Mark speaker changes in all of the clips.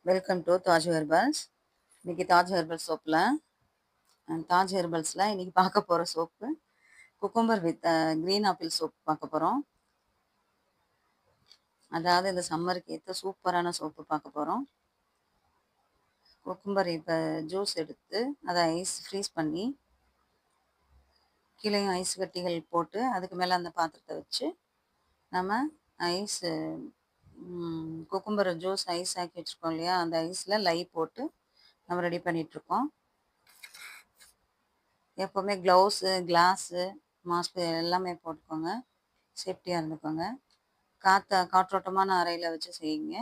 Speaker 1: Welcome to Taj herbals. இன்னைக்கு Taj herbal சோப்பில் Taj ஹெர்பல்ஸில் இன்னைக்கு பார்க்க போகிற soap cucumber with green apple soap பார்க்க போகிறோம். அதாவது இந்த சம்மருக்கு ஏற்ற சூப்பரான சோப்பு பார்க்க போகிறோம். குக்கும்பர் இப்போ ஜூஸ் எடுத்து அதை ஐஸ் ஃப்ரீஸ் பண்ணி கீழேயும் ஐஸ் கட்டிகள் போட்டு அதுக்கு மேலே அந்த பாத்திரத்தை வச்சு நம்ம ஐஸு குக்கும்பர் ஜூஸ் ஐஸ் ஆக்கி வச்சுருக்கோம் இல்லையா, அந்த ஐஸில் லை போட்டு நம்ம ரெடி பண்ணிகிட்ருக்கோம். எப்போவுமே க்ளவுஸு, கிளாஸு, மாஸ்க்கு எல்லாமே போட்டுக்கோங்க. சேஃப்டியாக இருந்துக்கோங்க. காற்றோட்டமான அறையில் வச்சு செய்யுங்க.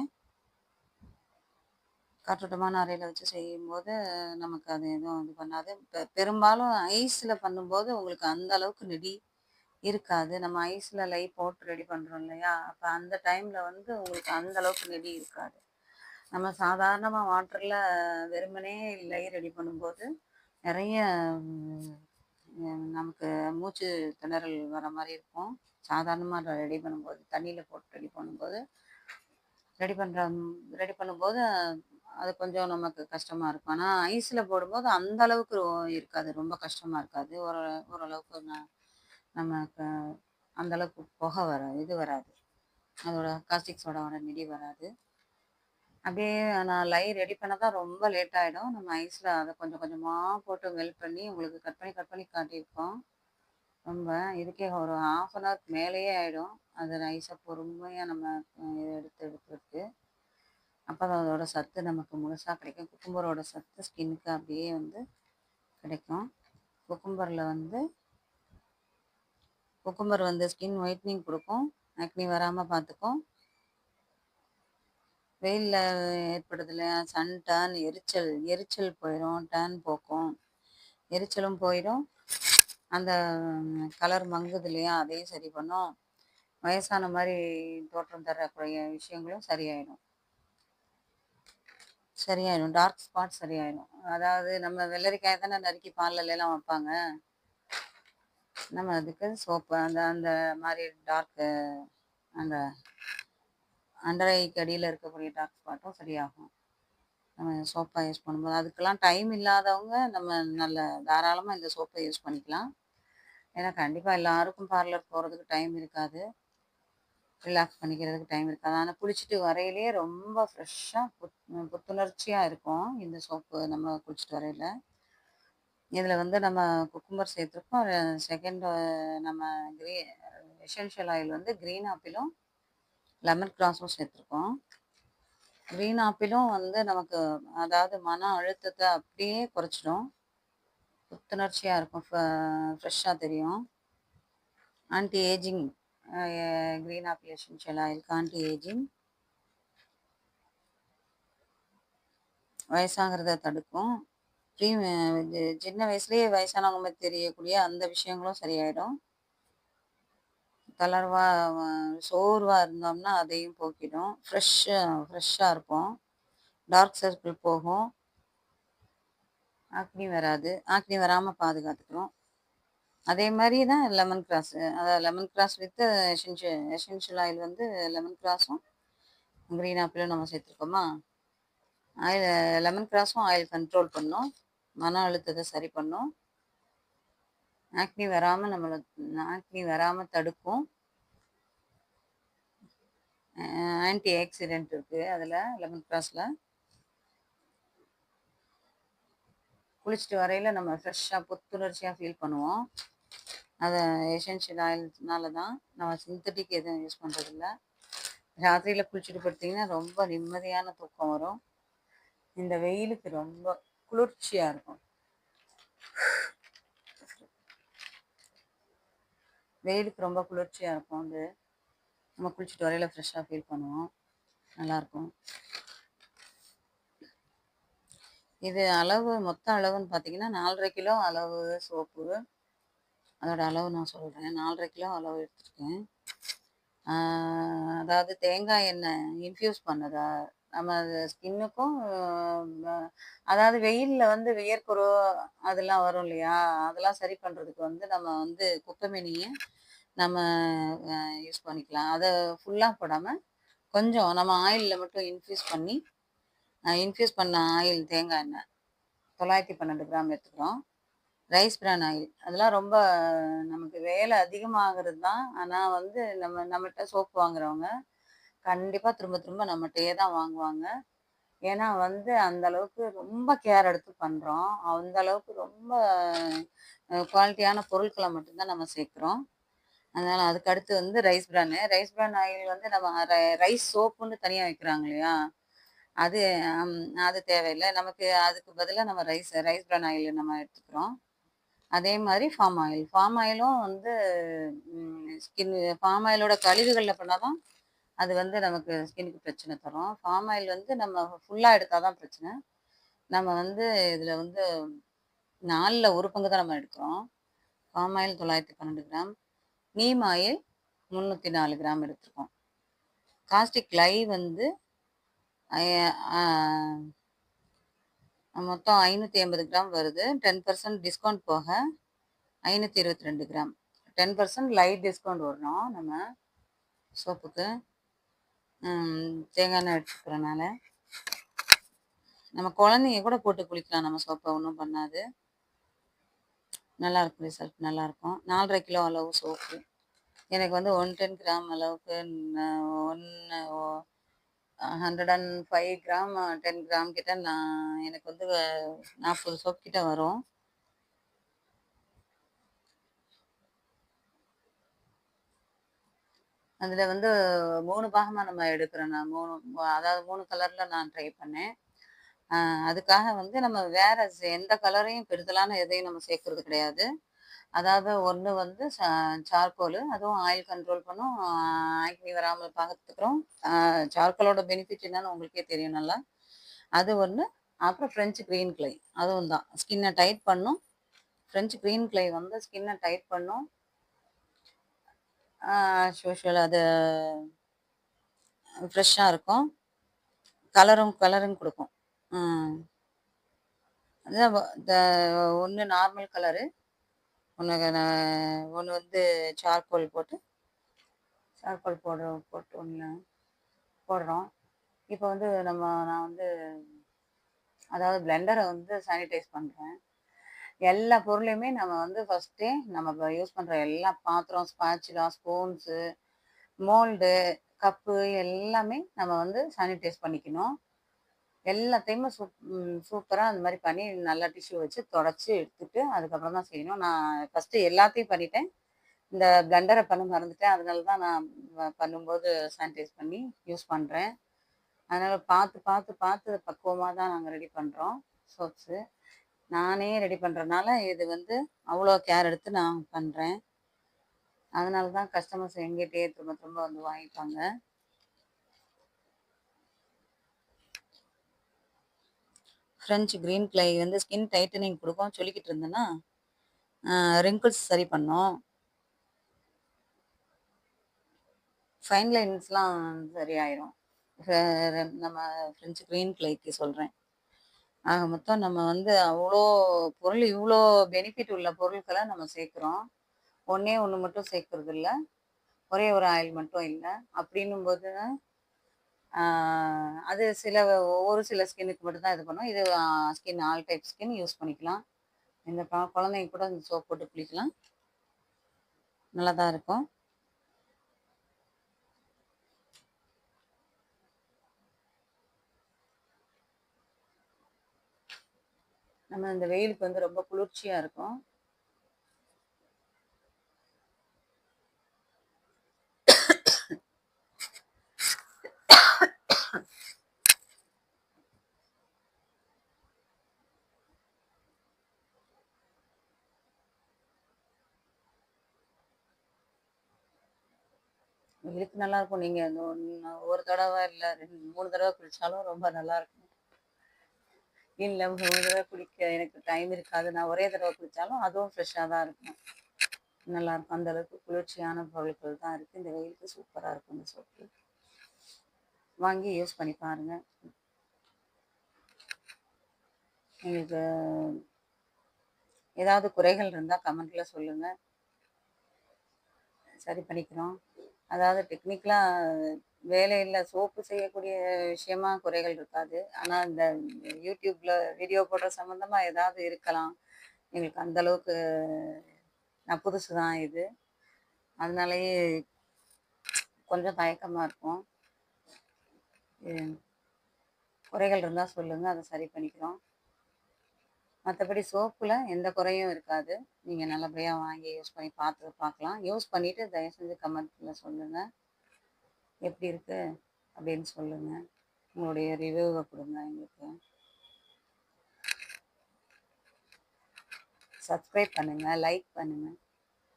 Speaker 1: காற்றோட்டமான அறையில் வச்சு செய்யும்போது நமக்கு அது எதுவும் இது பண்ணாது. பெரும்பாலும் ஐஸில் பண்ணும்போது உங்களுக்கு அந்த அளவுக்கு நெடி இருக்காது. நம்ம ஐஸில் லை போட்டு ரெடி பண்ணுறோம் இல்லையா, அப்போ அந்த டைமில் வந்து உங்களுக்கு அந்த அளவுக்கு நெடி இருக்காது. நம்ம சாதாரணமாக வாட்டரில் வெறுமனே லை ரெடி பண்ணும்போது நிறைய நமக்கு மூச்சு திணறல் வர மாதிரி இருக்கும். சாதாரணமாக ரெடி பண்ணும்போது தண்ணியில் போட்டு ரெடி பண்ணும்போது அது கொஞ்சம் நமக்கு கஷ்டமாக இருக்கும். ஆனால் ஐஸில் போடும்போது அந்த அளவுக்கு இருக்காது, ரொம்ப கஷ்டமாக இருக்காது. ஓரளவுக்கு நமக்கு அந்த அளவுக்கு புகை வராது, அதோட காஸ்டிக் சோடாவோட நெடி வராது. அப்படியே நான் லை ரெடி பண்ண தான் ரொம்ப லேட் ஆகிடும். நம்ம ஐஸில் அதை கொஞ்சம் கொஞ்சமாக போட்டு மெல்ட் பண்ணி உங்களுக்கு கட் பண்ணி காட்டியிருக்கோம். ரொம்ப இதுக்கே ஒரு 1/2 அன் ஹவருக்கு மேலேயே ஆகிடும். அது ஐஸை பொறுமையாக நம்ம எடுக்கிறதுக்கு. அப்போ தான் அதோட சத்து நமக்கு முழுசாக கிடைக்கும். குக்கும்பரோட சத்து ஸ்கின்னுக்கு அப்படியே வந்து கிடைக்கும். குக்கும்பர் வந்து ஸ்கின் ஒயிட்னிங் கொடுக்கும், ஆக்னி வராமல் பார்த்துக்கும். வெயிலில் ஏற்படுது இல்லையா, சன் டேன், எரிச்சல் போயிடும், டேன் போக்கும், எரிச்சலும் போயிடும். அந்த கலர் மங்குது இல்லையா, அதையும் சரி பண்ணும். வயசான மாதிரி தோற்றம் தரக்கூடிய விஷயங்களும் சரியாயிடும். டார்க் ஸ்பாட் சரியாயிடும். அதாவது நம்ம வெள்ளரிக்காய் தானே நறுக்கி பாலில் எல்லாம் வைப்பாங்க. நம்ம அதுக்கு சோப்பு அந்த மாதிரி டார்க்கு அந்த அண்டர் ஐக்கு அடியில் இருக்கக்கூடிய டார்க் ஸ்பாட்டும் சரியாகும் நம்ம சோப்பை யூஸ் பண்ணும்போது. அதுக்கெல்லாம் டைம் இல்லாதவங்க நம்ம நல்ல தாராளமாக இந்த சோப்பை யூஸ் பண்ணிக்கலாம். ஏன்னா கண்டிப்பாக எல்லாருக்கும் பார்லர் போகிறதுக்கு டைம் இருக்காது, ரிலாக்ஸ் பண்ணிக்கிறதுக்கு டைம் இருக்காது. ஆனால் குளிச்சுட்டு வரையிலே ரொம்ப ஃப்ரெஷ்ஷாக புத்துணர்ச்சியாக இருக்கும் இந்த சோப்பு நம்ம குளிச்சுட்டு வரையில். இதில் வந்து நம்ம குக்கும்பர் சேர்த்துருக்கோம். செகண்ட் நம்ம எசென்ஷியல் ஆயில் வந்து க்ரீன் ஆப்பிளும் லெமன் கிராஸும் சேர்த்துருக்கோம். க்ரீன் ஆப்பிளும் வந்து நமக்கு அதாவது மன அழுத்தத்தை அப்படியே குறைச்சிடும், புத்துணர்ச்சியாக இருக்கும், ஃப்ரெஷ்ஷாக தெரியும். Anti ageing green apple essential ஆயிலுக்கு ஆன்டி ஏஜிங், வயசாகிறத தடுக்கும். சின்ன வயசுலேயே வயசானவங்க மாதிரி தெரியக்கூடிய அந்த விஷயங்களும் சரியாயிடும். சோர்வாக இருந்தோம்னா அதையும் போக்கிடும். ஃப்ரெஷ்ஷாக இருப்போம். டார்க் சர்க்கிள் போகும். ஆக்னி வராது, ஆக்னி வராமல் பாதுகாத்துக்கிறோம். அதே மாதிரி தான் லெமன் கிராஸு, அதாவது lemon grass with essential oil வந்து லெமன் கிராஸும் க்ரீன் ஆப்பிளும் நம்ம சேர்த்துருக்கோமா. லெமன் கிராஸும் ஆயில் கண்ட்ரோல் பண்ணும், மன அழுத்தத்தை சரி பண்ணும், ஆக்னி வராமல் தடுக்கும். ஆன்டி ஆக்சிடென்ட் இருக்குது அதில் லெமன் கிராஸில். குளிச்சுட்டு வரையில் நம்ம ஃப்ரெஷ்ஷாக புத்துணர்ச்சியாக ஃபீல் பண்ணுவோம். அதை எசென்ஷியல் ஆயில்னால தான். நம்ம சிந்தட்டிக் எதுவும் யூஸ் பண்ணுறதில்ல. ராத்திரியில் குளிச்சுட்டு படுத்திங்கன்னா ரொம்ப நிம்மதியான தூக்கம் வரும். இந்த வெயிலுக்கு ரொம்ப குளிர்ச்சியாக இருக்கும். அது நம்ம குளிச்சுட்டு வரையில் ஃப்ரெஷ்ஷாக ஃபீல் பண்ணுவோம், நல்லாயிருக்கும். இது மொத்த அளவுன்னு பார்த்தீங்கன்னா 4.5 கிலோ அளவு சோப்பு. அதோட அளவு நான் சொல்கிறேன். 4.5 கிலோ அளவு எடுத்துருக்கேன். அதாவது தேங்காய் எண்ணெய் இன்ஃப்யூஸ் பண்ணதா நம்ம ஸ்கின்னுக்கும், அதாவது வெயிலில் வந்து வியர்க்குரு அதெல்லாம் வரும் இல்லையா, அதெல்லாம் சரி பண்ணுறதுக்கு வந்து நம்ம வந்து குப்பைமேனியை நம்ம யூஸ் பண்ணிக்கலாம். அதை ஃபுல்லாக போடாமல் கொஞ்சம் நம்ம ஆயிலில் மட்டும் இன்ஃப்யூஸ் பண்ணி இன்ஃப்யூஸ் பண்ண ஆயில் தேங்காய் எண்ணெய் 912 கிராம் எடுத்துக்கிறோம். ரைஸ் பிரான் ஆயில் அதெல்லாம் ரொம்ப நமக்கு வேலை அதிகமாகிறது தான். ஆனால் வந்து நம்மகிட்ட சோப்பு வாங்குறவங்க கண்டிப்பாக திரும்ப திரும்ப நம்மகிட்டயே தான் வாங்குவாங்க. ஏன்னா வந்து அந்த அளவுக்கு ரொம்ப கேர் எடுத்து பண்ணுறோம். அந்த அளவுக்கு ரொம்ப குவாலிட்டியான பொருட்களை மட்டும்தான் நம்ம சேர்க்குறோம். அதனால அதுக்கு அடுத்து வந்து ரைஸ் பிரான் ஆயில் வந்து நம்ம ரைஸ் சோப்புன்னு தனியாக விற்கிறாங்க இல்லையா? அது அம் அது தேவையில்ல. நமக்கு அதுக்கு பதிலா நம்ம ரைஸ் பிரான் ஆயில் நம்ம எடுத்துக்கிறோம். அதே மாரி ஃபார்ம் ஆயிலும் வந்து ஃபார்ம் ஆயிலோட கழிவுகள்ல பண்ணா தான் அது வந்து நமக்கு ஸ்கின்னுக்கு பிரச்சனை தரும். ஃபார்ம் ஆயில் வந்து நம்ம ஃபுல்லா எடுத்தா தான் பிரச்சனை. நம்ம வந்து இதில வந்து 4ல 1 பங்கு தான் நம்ம எடுக்கிறோம். Palm oil 912 gram, neem oil 304 gram எடுத்துருக்கோம். காஸ்டிக் லை வந்து அய ஆ மொத்தம் 580 கிராம் வருது. 10% டிஸ்கவுண்ட் போக 522 கிராம். 10% லைட் டிஸ்கவுண்ட் வரும் நம்ம சோப்புக்கு. தேங்காய் எண்ணெய் எடுத்துக்கிறனால. நம்ம குழந்தைங்க கூட போட்டு குளிக்கலாம் நம்ம சோப்ப ஒண்ணும் பண்ணாது. நல்லாயிருக்கும் ரிசல்ட் நல்லாயிருக்கும். 4 1/2 கிலோ அளவு சோப்பு. எனக்கு வந்து 110 கிராம் அளவுக்கு ஒன்று 105 கிராம் 10 கிராம் கிட்ட எனக்கு வந்து 40 சோப் கிட்ட வரும். அதில் வந்து 3 பாகமாக நம்ம எடுக்கிறேன் நான். 3 கலரில் நான் ட்ரை பண்ணேன். அதுக்காக வந்து நம்ம வேற எந்த கலரையும் பெருதலான எதையும் நம்ம சேர்க்கறது கிடையாது. அதாவது ஒண்ணு வந்து சார்கோலு. அதுவும் ஆயில் கண்ட்ரோல் பண்ணும். ஆக்னி வராம பார்த்துக்கிறோம். சார்கோலோட பெனிஃபிட் என்னன்னு உங்களுக்கே தெரியும் நல்லா. அது ஒண்ணு. அப்புறம் ஃப்ரெஞ்ச் கிரீன் கிளை. அதுவும் தான். ஸ்கின்ன டைட் பண்ணும். ஃப்ரெஞ்ச் கிரீன் கிளை வந்து ஸ்கின்ன டைட் பண்ணும். ஆஸ் யூசுவல் அது ஃப்ரெஷ்ஷா இருக்கும். கலரும் குடுக்கும். ம். அதான் ஒண்ணு நார்மல் கலரு. ஒண்ணு வந்து சார்கோல் போட்டு போட்டு ஒண்ணு போடுறோம். இப்போ வந்து நான் வந்து அதாவது பிளெண்டரை வந்து சானிடைஸ் பண்றேன். எல்லா பொருளையுமே நம்ம வந்து ஃபர்ஸ்ட்டே நம்ம யூஸ் பண்ற எல்லா பாத்திரம், ஸ்பாச்சுலா, ஸ்பூன்ஸு, மோல்டு, கப்பு எல்லாமே நம்ம வந்து சானிடைஸ் பண்ணிக்கணும். எல்லாத்தையுமே சூப்பரா அந்த மாரி பண்ணி நல்லா டிஷ்யூ வச்சு தொடச்சு எடுத்துட்டு, அதுக்கப்புறம் தான் செய்யணும். நான் ஃபர்ஸ்ட்டு எல்லாத்தையும் பண்ணிட்டேன். இந்த பிளெண்டர பண்ண மறந்துட்டேன். அதனால தான் நான் பண்ணும்போது சானிடைஸ் பண்ணி யூஸ் பண்றேன். அதனால பார்த்து, பார்த்து, பார்த்து பக்குவமா தான் நாங்க ரெடி பண்றோம் சோப்ஸு. நானே ரெடி பண்றனால இது வந்து அவ்வளோ கேர் எடுத்து நான் பண்றேன். அதனால தான் கஸ்டமர்ஸ் என்கிட்டயே திரும்ப திரும்ப வந்து வாங்கிப்பாங்க. ஃப்ரெஞ்ச் கிரீன் கிளை வந்து ஸ்கின் டைட்டனிங் குடுக்கும் சொல்லிக்கிட்டு இருந்தேனா, ரிங்கிள்ஸ் சரி பண்ணும். ஃபைன் லைன்ஸ்லாம் சரியாயிரும். நம்ம ஃப்ரெஞ்ச் கிரீன் கிளைக்கு சொல்றேன். ஆக மொத்தம் நம்ம வந்து அவ்வளோ பொருள் இவ்வளோ பெனிஃபிட் உள்ள பொருட்கள நம்ம சேர்க்குறோம். ஒண்ணே ஒண்ணு மட்டும் சேர்க்கறதில்ல. ஒரே ஒரு ஆயில் மட்டும் இல்ல. அப்படின்னும்போது ஆ அது ஒரு சில ஸ்கின்னுக்கு மட்டும் தான் இது பண்ணும். இது skin all type skin use பண்ணிக்கலாம். இந்த குழந்தைங்க கூட இந்த சோப் போட்டு குளிக்கலாம். நல்லா தான் இருக்கும். நம்ம இந்த வெயிலுக்கு வந்து ரொம்ப குளிர்ச்சியா இருக்கும். வெயிலுக்கு நல்லாருக்கும். நீங்க இந்த ஒரு தடவ இல்ல 3 தடவ குளிச்சாலும் ரொம்ப நல்லாருக்கும். இல்ல 3 தடவ குளிக்க எனக்கு டைம் இருக்காது. நான் ஒரே தடவ குளிச்சாலும் அதுவும் ஃப்ரெஷ்ஷா தான் இருக்கும். நல்லாருக்கும். அந்த அளவுக்கு குளிர்ச்சியான பொருட்கள் தான் இருக்கு. இந்த வெயிலுக்கு சூப்பரா இருக்கும் இந்த சோப்பு. வாங்கி யூஸ் பண்ணி பாருங்க. உங்களுக்கு ஏதாவது குறைகள் இருந்தா கமெண்ட்ல சொல்லுங்க. சரி பண்ணிக்கிறோம். அதாவது டெக்னிக்கலா வேலையில சோப்பு செய்யக்கூடிய விஷயமா குறைகள் இருக்காது. ஆனா, இந்த யூடியூப்ல வீடியோ போடுற சம்மந்தமா ஏதாவது இருக்கலாம். எங்களுக்கு அந்த அளவுக்கு நான் புதுசு தான் இது. அதனாலயே கொஞ்சம் தயக்கமா இருக்கும். குறைகள் இருந்தா சொல்லுங்க. அத சரி பண்ணிக்கிறோம். மத்தபடி சோப்புல எந்த குறையும் இருக்காது. நீங்க நல்லபடியா வாங்கி யூஸ் பண்ணி பார்க்கலாம். யூஸ் பண்ணிட்டு தயவு செஞ்சு கமெண்ட்ல சொல்லுங்க. எப்படி இருக்கு? அப்படின்னு சொல்லுங்க. உங்களுடைய ரிவ்யூவ குடுங்க எங்களுக்கு. சப்ஸ்கிரைப் பண்ணுங்க, லைக் பண்ணுங்க,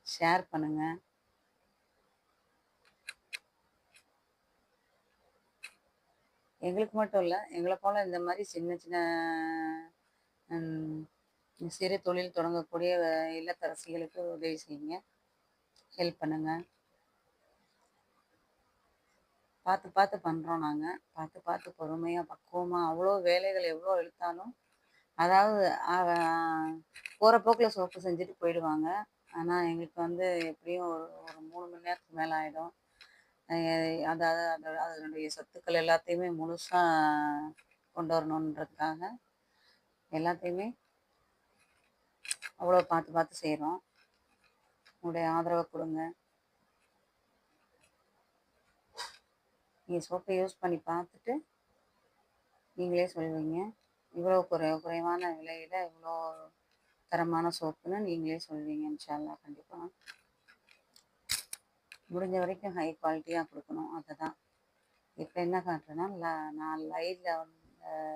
Speaker 1: ஷேர் பண்ணுங்க. எங்களுக்கு மட்டும் இல்ல, எங்கள போல இந்த மாரி சின்ன சின்ன ம் சிறு தொழில் தொடங்கக்கூடிய இல்லத்தரசிகளுக்கு உதவி செய்யுங்க. ஹெல்ப் பண்ணுங்க. பார்த்து பார்த்து பண்றோம் நாங்க. பார்த்து பார்த்து பொறுமையா, பக்குவமா அவ்வளோ வேலைகள் எவ்வளோ இழுத்தாலும் அதாவது போற போக்குல சோப்பு செஞ்சுட்டு போயிடுவாங்க. ஆனா, எங்களுக்கு வந்து எப்படியும் ஒரு ஒரு 3 மணி நேரத்துக்கு மேல ஆயிடும். அ அதாவது அதனுடைய சத்துக்கள் எல்லாத்தையுமே முழுசா கொண்டு வரணுன்றதுக்காக எல்லாத்தையுமே அவ்வளோ பார்த்து பார்த்து செய்றோம். உங்களுடைய ஆதரவ குடுங்க. நீங்க சோப்ப யூஸ் பண்ணி பார்த்துட்டு நீங்களே சொல்வீங்க. இவ்வளோ குறைவான விலையில இவ்வளோ தரமான சோப்புன்னு நீங்களே சொல்வீங்க இன்ஷா அல்லாஹ் கண்டிப்பா. முடிஞ்ச வரைக்கும் ஹை குவாலிட்டியா குடுக்கணும். அதுதான். இப்ப என்ன காட்டுறேன்னா, நான்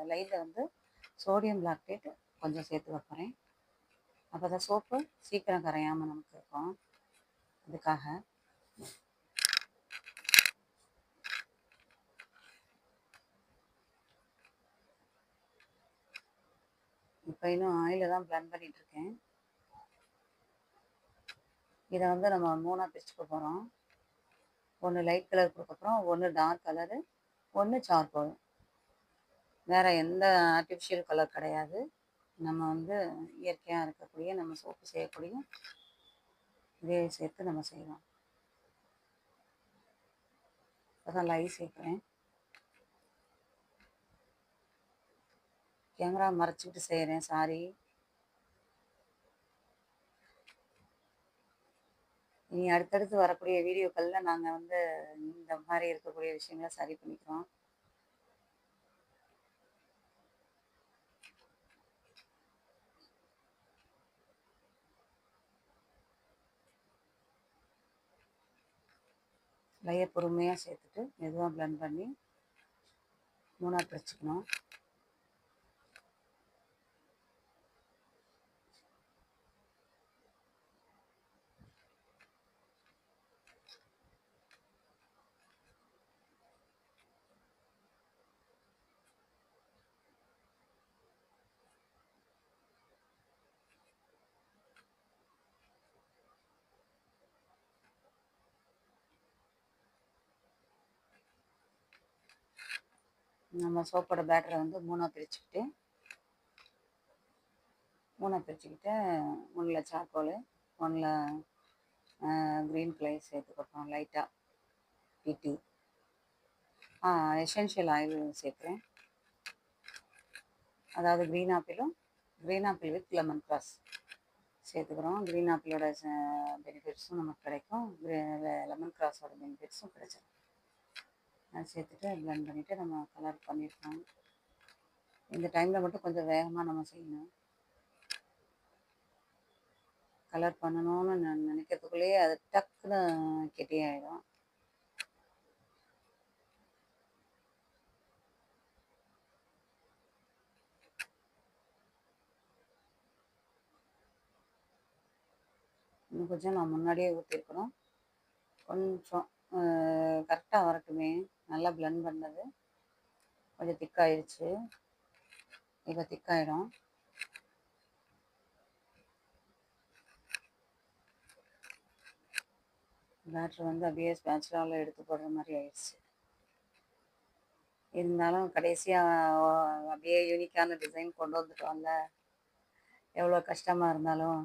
Speaker 1: லைட்ல வந்து சோடியம் லாக்டேட் கொஞ்சம் சேர்த்துக்க போறேன். அப்பதான் சோப்பு சீக்கிரம் கரையாம நமக்கு இருக்கும். அதுக்காக. இப்ப இன்னும் ஆயில தான் பிளெண்ட் பண்ணிட்டு இருக்கேன். இத வந்து நம்ம 3ஆ பிரிச்சுக்க போறோம். ஒண்ணு லைட் கலர் குடுக்க போறோம். ஒண்ணு டார்க் கலரு, ஒண்ணு சார்கோல். வேற எந்த ஆர்ட்டிஃபிஷியல் கலர் கிடையாது. நம்ம வந்து இயற்கையா இருக்கக்கூடிய நம்ம சோப்பு செய்யக்கூடிய இதே சேர்த்து நம்ம செய்றோம். இப்பதான் லை சேர்க்கிறேன். கேமரா மறைச்சுக்கிட்டு செய்றேன். சாரி. இனி அடுத்தடுத்து வரக்கூடிய வீடியோக்கள்ல நாங்க வந்து இந்த மாரி இருக்கக்கூடிய விஷயங்கள சரி பண்ணிக்கிறோம். லைய பொறுமையா சேர்த்துட்டு மெதுவா பிளெண்ட் பண்ணி 3ஆ பிரிச்சுக்கணும். நம்ம சோப்போட பேட்டர வந்து 3ஆ பிரிச்சுக்கிட்டு 1ல சார்கோலு, 1ல கிரீன் க்ளே சேர்த்துக்க லைட்டா டீ. எசென்ஷியல் ஆயில் சேர்க்குறேன். அதாவது green apple with lemon grass சேர்த்துக்கிறோம். கிரீன் ஆப்பிளோட பெனிஃபிட்ஸும் நமக்கு கிடைக்கும். லெமன் கிராஸோட பெனிஃபிட்ஸும் கிடைச்சிடும். அதை சேர்த்துட்டு பிளெண்ட் பண்ணிவிட்டு நம்ம கலர் பண்ணியிருக்கோம். இந்த டைமில் மட்டும் கொஞ்சம் வேகமாக நம்ம செய்யணும். கலர் பண்ணணும்னு நான் நினைக்கிறதுக்குள்ளேயே அது டக்குன்னு கெட்டியாயிடும். இன்னும் கொஞ்சம் நான் முன்னாடியே ஊற்றிருக்கணும். கொஞ்சம் கரெக்டாக வரட்டுமே. நல்லா பிளெண்ட் பண்ணது கொஞ்சம் திக்காயிடுச்சு. இப்போ திக்காயிடும். பேட்டர் வந்து அப்படியே ஸ்பேச்சுலாவில் எடுத்து போடுற மாதிரி ஆயிடுச்சு. இருந்தாலும் கடைசியாக அப்படியே யூனிக்கான டிசைன் கொண்டு வந்துட்டோம்ல. எவ்வளோ கஷ்டமாக இருந்தாலும்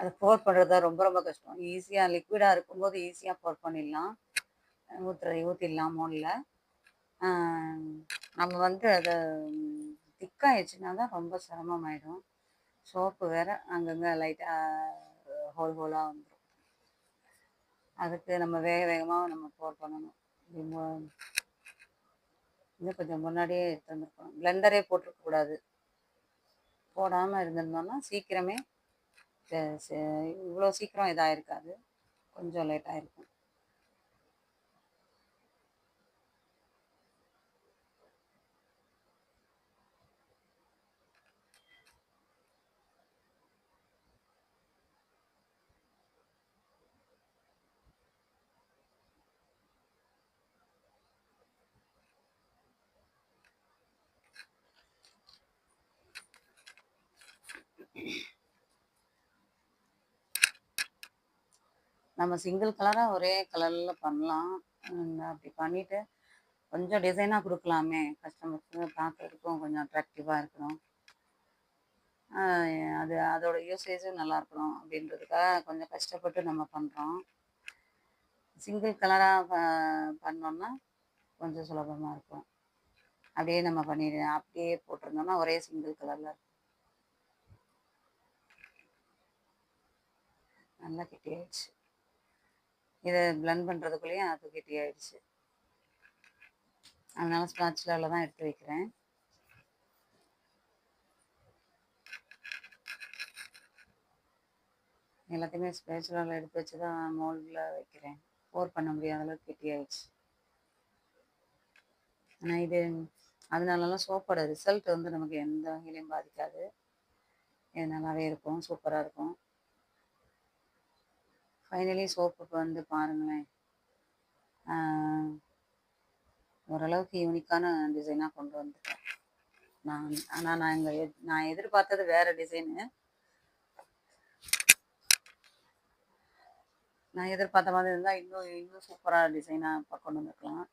Speaker 1: அதை போர் பண்ணுறது தான் ரொம்ப ரொம்ப கஷ்டம். ஈஸியாக லிக்விடாக இருக்கும்போது ஈஸியாக போர் பண்ணிடலாம். ஊற்றிடலாம் மோல்டில். நம்ம வந்து அதை திக்காயிடுச்சுன்னா தான் ரொம்ப சிரமமாயிடும். சோப்பு வேறு அங்கங்கே லைட்டாக ஹோலாக வந்துடும். அதுக்கு நம்ம வேக வேகமாக நம்ம போர் பண்ணணும். இன்னும் கொஞ்சம் முன்னாடியே எடுத்து வந்துருக்கணும். பிளெண்டரே போட்டிருக்கக்கூடாது. போடாமல் இருந்திருந்தோம்னா சீக்கிரமே இவ்வளோ சீக்கிரம் இதாகிருக்காது, கொஞ்சம் லேட் ஆகிருக்கும். நம்ம சிங்கிள் கலராக ஒரே கலரில் பண்ணலாம். அப்படி பண்ணிவிட்டு கொஞ்சம் டிசைனாக கொடுக்கலாமே, கஸ்டமருக்கு பார்க்குறதுக்கும் கொஞ்சம் அட்ராக்டிவாக இருக்கணும். அது அதோட யூசேஜும் நல்லா இருக்கணும் அப்படின்றதுக்காக கொஞ்சம் கஷ்டப்பட்டு நம்ம பண்ணுறோம். சிங்கிள் கலராக பண்ணோம்னா கொஞ்சம் சுலபமாக இருக்கும். அப்படியே நம்ம அப்படியே போட்டிருந்தோம்னா ஒரே சிங்கிள் கலரில் இருக்கும். நல்லா கெட்டி ஆயிடுச்சு. இதை பிளெண்ட் பண்ணுறதுக்குள்ளேயும் அது கெட்டி ஆயிடுச்சு. அதனால ஸ்பாட்சுலாவில் தான் எடுத்து வைக்கிறேன். எல்லாத்தையுமே ஸ்பேச்சுலாவில் எடுத்து வச்சு தான் மோல்டில் வைக்கிறேன். போர் பண்ண முடியாத அளவுக்கு கெட்டி ஆயிடுச்சு. ஆனால் இது அதனாலலாம் சோப்போட ரிசல்ட் வந்து நமக்கு எந்த வகையிலையும் பாதிக்காது. இது நல்லாவே இருக்கும், சூப்பராக இருக்கும். ஃபைனலி சோப்புக்கு வந்து பாருங்களேன், ஓரளவுக்கு யூனிக்கான டிசைனாக கொண்டு வந்துட்டேன் ஆனால் நான் எதிர்பார்த்தது வேறு டிசைனு. நான் எதிர்பார்த்த மாதிரி இருந்தால் இன்னும் சூப்பராக டிசைனாக கொண்டு வந்துருக்கலாம்.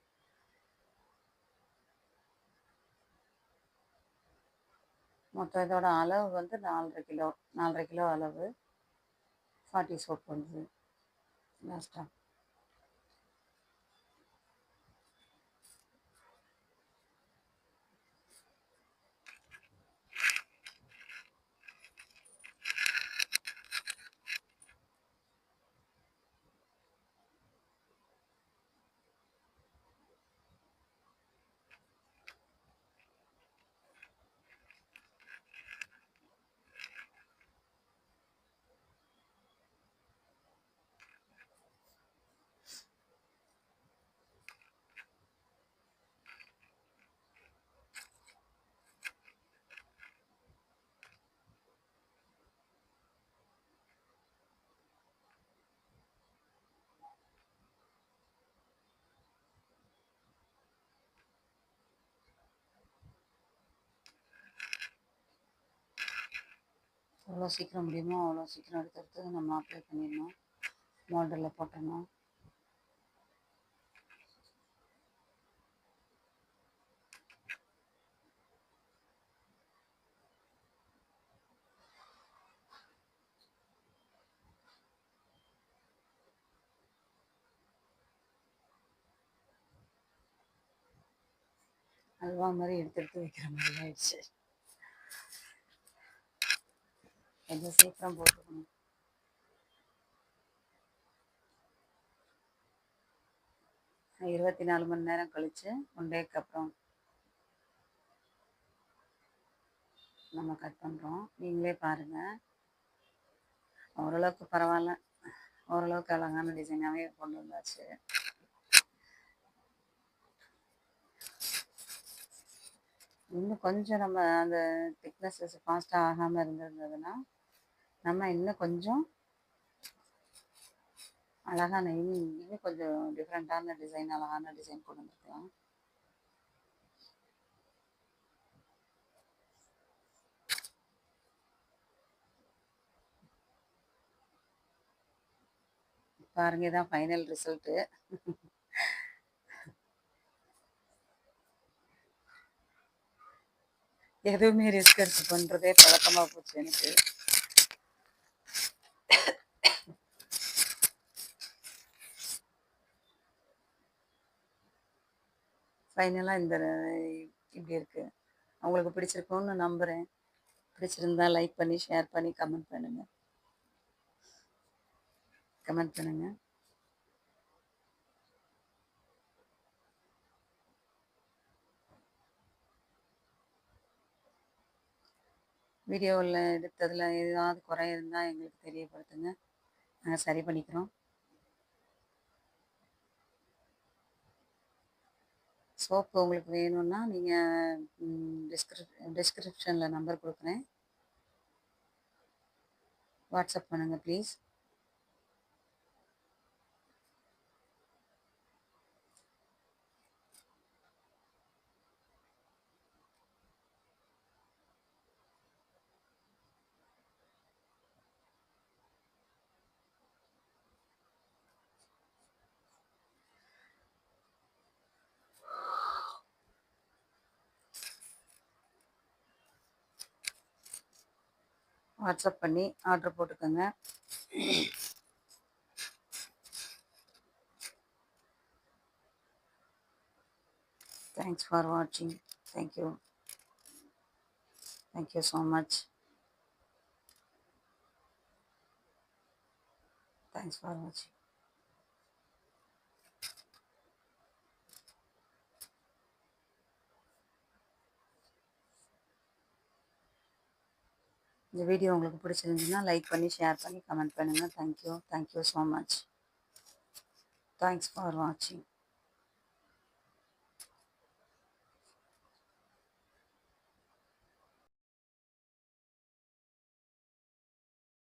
Speaker 1: மொத்தம் இதோட அளவு வந்து 4.5 கிலோ அளவு 40 சோப் வந்து லாஸ்ட்டாக. எவ்வளோ சீக்கிரம் முடியுமோ அவ்வளோ சீக்கிரம் எடுத்து நம்ம அப்ளை பண்ணிடணும். மோல்டில் போட்டணும். அல்வா மாதிரி எடுத்து வைக்கிற மாதிரி ஆயிடுச்சு. கொஞ்சம் சீக்கிரம் போட்டுக்கணும். நான் 24 மணி நேரம் கழித்து 1 டேக்கு அப்புறம் நம்ம கட் பண்ணுறோம். நீங்களே பாருங்கள். ஓரளவுக்கு பரவாயில்ல, ஓரளவுக்கு அழகான டிசைனாகவே கொண்டு வந்தாச்சு. இன்னும் கொஞ்சம் நம்ம அந்த திக்னஸஸ் ஃபாஸ்ட்டாக ஆகாமல் இருந்திருந்ததுன்னா நம்ம இன்னும் கொஞ்சம் அழகான இன்னும் கொஞ்சம் டிஃப்ரெண்ட்டான டிசைன், அழகான டிசைன் கொண்டு வந்துருக்கலாம். பாருங்க, இதான் ஃபைனல் ரிசல்ட்டு. எதுவுமே ரிஸ்க் எடுத்து பண்ணுறதே பழக்கமாக போச்சு எனக்கு. ஃபைனலாக இப்படி இருக்குது. உங்களுக்கு பிடிச்சிருக்கும்னு நம்புகிறேன். பிடிச்சிருந்தா லைக் பண்ணி, ஷேர் பண்ணி, கமெண்ட் பண்ணுங்கள். வீடியோவில் எடுத்ததில் ஏதாவது குறை இருந்தால் எங்களுக்கு தெரியப்படுத்துங்க. நாங்கள் சரி பண்ணிக்கிறோம். சோப்பு உங்களுக்கு வேணும்னா நீங்கள் டிஸ்கிரிப்ஷனில் நம்பர் கொடுக்குறேன். வாட்ஸ்அப் பண்ணுங்கள் ப்ளீஸ். வாட்ஸ்அப் பண்ணி ஆர்டர் போட்டுக்கோங்க. தேங்க்ஸ் ஃபார் வாட்சிங். Thank you so much. Thanks for வாட்சிங். இந்த வீடியோ உங்களுக்கு பிடிச்சிருந்துச்சுன்னா லைக் பண்ணி, ஷேர் பண்ணி, கமெண்ட் பண்ணுங்கள். Thank you so much. Thanks for வாட்சிங்.